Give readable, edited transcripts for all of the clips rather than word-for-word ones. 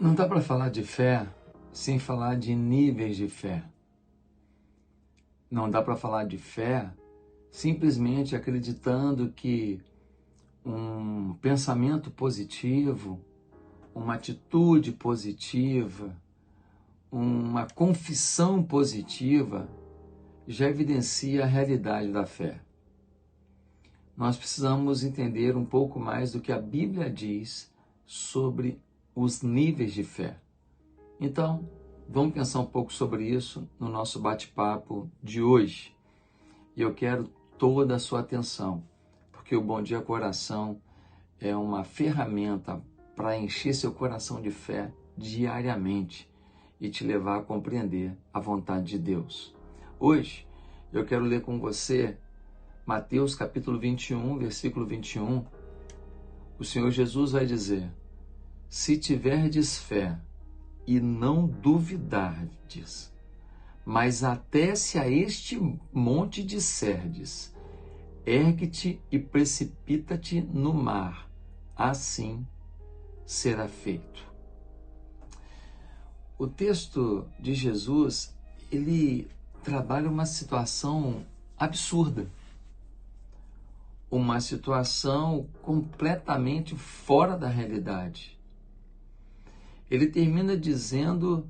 Não dá para falar de fé sem falar de níveis de fé. Não dá para falar de fé simplesmente acreditando que um pensamento positivo, uma atitude positiva, uma confissão positiva já evidencia a realidade da fé. Nós precisamos entender um pouco mais do que a Bíblia diz sobre os níveis de fé. Então, vamos pensar um pouco sobre isso no nosso bate-papo de hoje. E eu quero toda a sua atenção, porque o Bom Dia Coração é uma ferramenta para encher seu coração de fé diariamente e te levar a compreender a vontade de Deus. Hoje, eu quero ler com você Mateus capítulo 21, versículo 21. O Senhor Jesus vai dizer: se tiverdes fé e não duvidardes, mas até se a este monte disserdes, ergue-te e precipita-te no mar, assim será feito. O texto de Jesus, ele trabalha uma situação absurda, uma situação completamente fora da realidade. Ele termina dizendo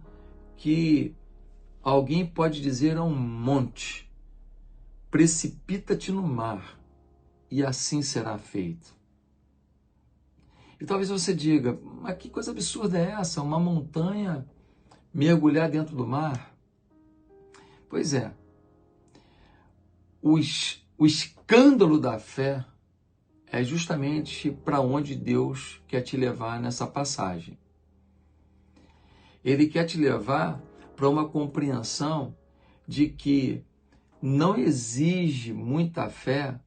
que alguém pode dizer a um monte: precipita-te no mar, e assim será feito. E talvez você diga: mas que coisa absurda é essa? Uma montanha mergulhar dentro do mar? Pois é, o escândalo da fé é justamente para onde Deus quer te levar nessa passagem. Ele quer te levar para uma compreensão de que não exige muita fé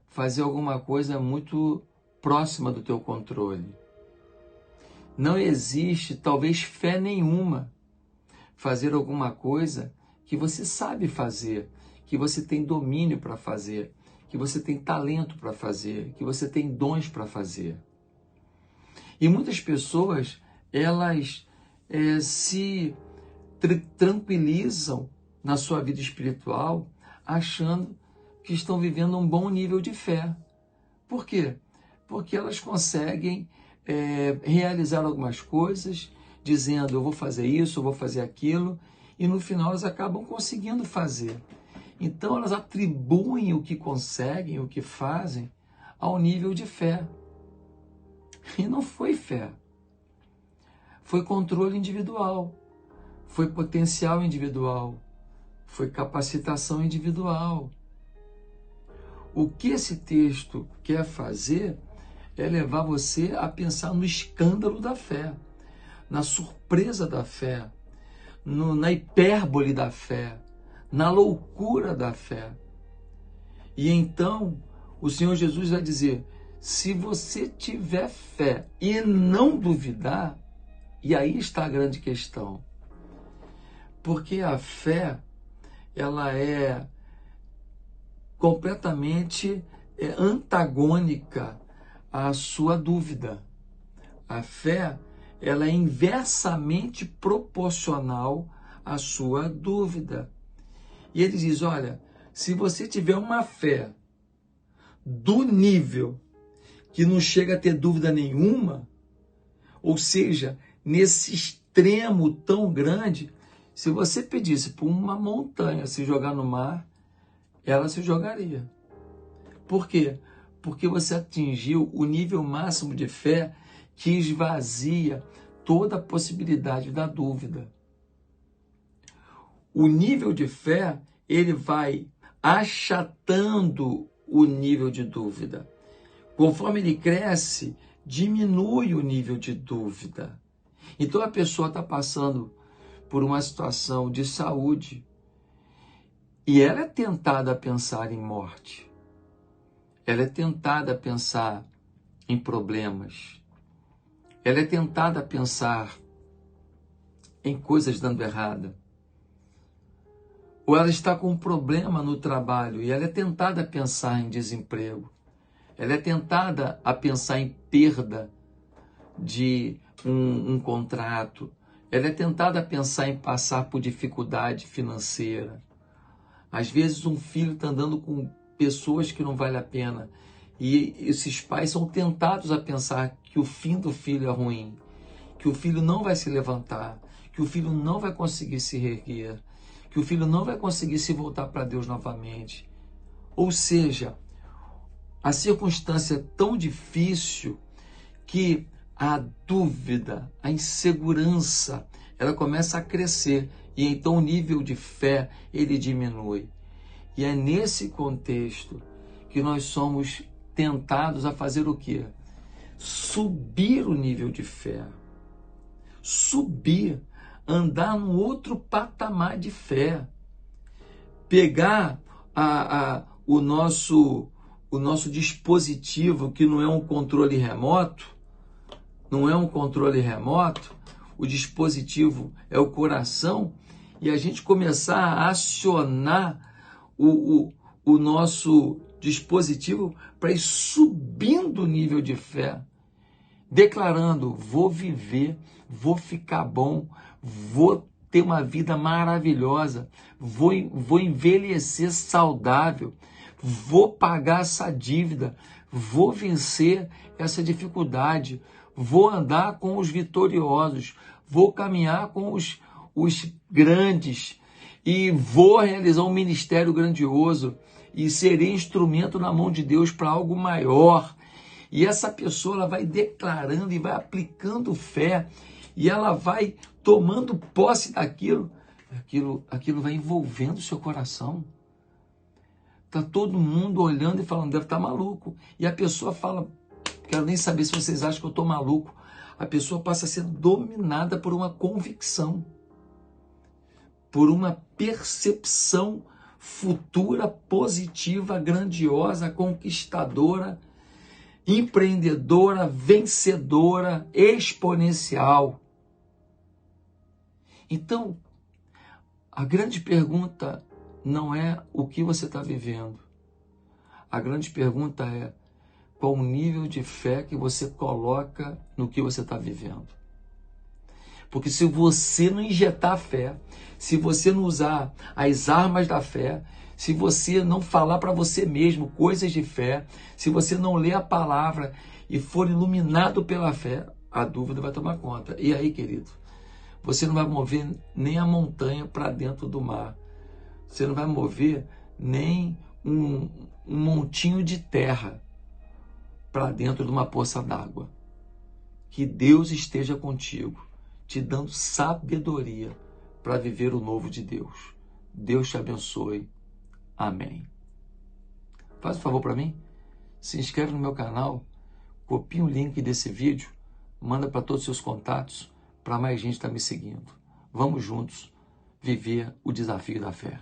fazer alguma coisa muito próxima do teu controle. Não existe, talvez, fé nenhuma fazer alguma coisa que você sabe fazer, que você tem domínio para fazer, que você tem talento para fazer, que você tem dons para fazer. E muitas pessoas, elas se tranquilizam na sua vida espiritual achando que estão vivendo um bom nível de fé. Por quê? Porque elas conseguem realizar algumas coisas dizendo: eu vou fazer isso, eu vou fazer aquilo, e no final elas acabam conseguindo fazer. Então elas atribuem o que conseguem, o que fazem, ao nível de fé. E não foi fé. Foi controle individual, foi potencial individual, foi capacitação individual. O que esse texto quer fazer é levar você a pensar no escândalo da fé, na surpresa da fé, na hipérbole da fé, na loucura da fé. E então o Senhor Jesus vai dizer: se você tiver fé e não duvidar, e aí está a grande questão, porque a fé, ela é completamente antagônica à sua dúvida. A fé, ela é inversamente proporcional à sua dúvida. E ele diz: olha, se você tiver uma fé do nível que não chega a ter dúvida nenhuma, ou seja, nesse extremo tão grande, se você pedisse para uma montanha se jogar no mar, ela se jogaria. Por quê? Porque você atingiu o nível máximo de fé que esvazia toda a possibilidade da dúvida. O nível de fé, ele vai achatando o nível de dúvida. Conforme ele cresce, diminui o nível de dúvida. Então a pessoa está passando por uma situação de saúde e ela é tentada a pensar em morte. Ela é tentada a pensar em problemas. Ela é tentada a pensar em coisas dando errado. Ou ela está com um problema no trabalho e ela é tentada a pensar em desemprego. Ela é tentada a pensar em perda de um contrato. Ela é tentada a pensar em passar por dificuldade financeira. Às vezes um filho está andando com pessoas que não vale a pena. E esses pais são tentados a pensar que o fim do filho é ruim, que o filho não vai se levantar, que o filho não vai conseguir se reerguer, que o filho não vai conseguir se voltar para Deus novamente. Ou seja, a circunstância é tão difícil que a dúvida, a insegurança, ela começa a crescer e então o nível de fé ele diminui. E é nesse contexto que nós somos tentados a fazer o quê? Subir o nível de fé. Subir, andar num outro patamar de fé. Pegar o nosso dispositivo, que não é um controle remoto, o dispositivo é o coração, e a gente começar a acionar o nosso dispositivo para ir subindo o nível de fé, declarando: vou viver, vou ficar bom, vou ter uma vida maravilhosa, vou envelhecer saudável, vou pagar essa dívida, vou vencer essa dificuldade, vou andar com os vitoriosos, vou caminhar com os grandes e vou realizar um ministério grandioso e serei instrumento na mão de Deus para algo maior. E essa pessoa ela vai declarando e vai aplicando fé e ela vai tomando posse daquilo, aquilo vai envolvendo o seu coração. Está todo mundo olhando e falando: deve estar maluco. E a pessoa fala: quero nem saber se vocês acham que eu estou maluco. A pessoa passa a ser dominada por uma convicção, por uma percepção futura, positiva, grandiosa, conquistadora, empreendedora, vencedora, exponencial. Então, a grande pergunta não é o que você está vivendo. A grande pergunta é: qual o nível de fé que você coloca no que você está vivendo? Porque se você não injetar fé, se você não usar as armas da fé, se você não falar para você mesmo coisas de fé, se você não ler a palavra e for iluminado pela fé, a dúvida vai tomar conta. E aí, querido, você não vai mover nem a montanha para dentro do mar. Você não vai mover nem um montinho de terra para dentro de uma poça d'água. Que Deus esteja contigo, te dando sabedoria para viver o novo de Deus. Deus te abençoe. Amém. Faz um favor para mim, se inscreve no meu canal, copia o link desse vídeo, manda para todos os seus contatos, para mais gente estar me seguindo. Vamos juntos viver o desafio da fé.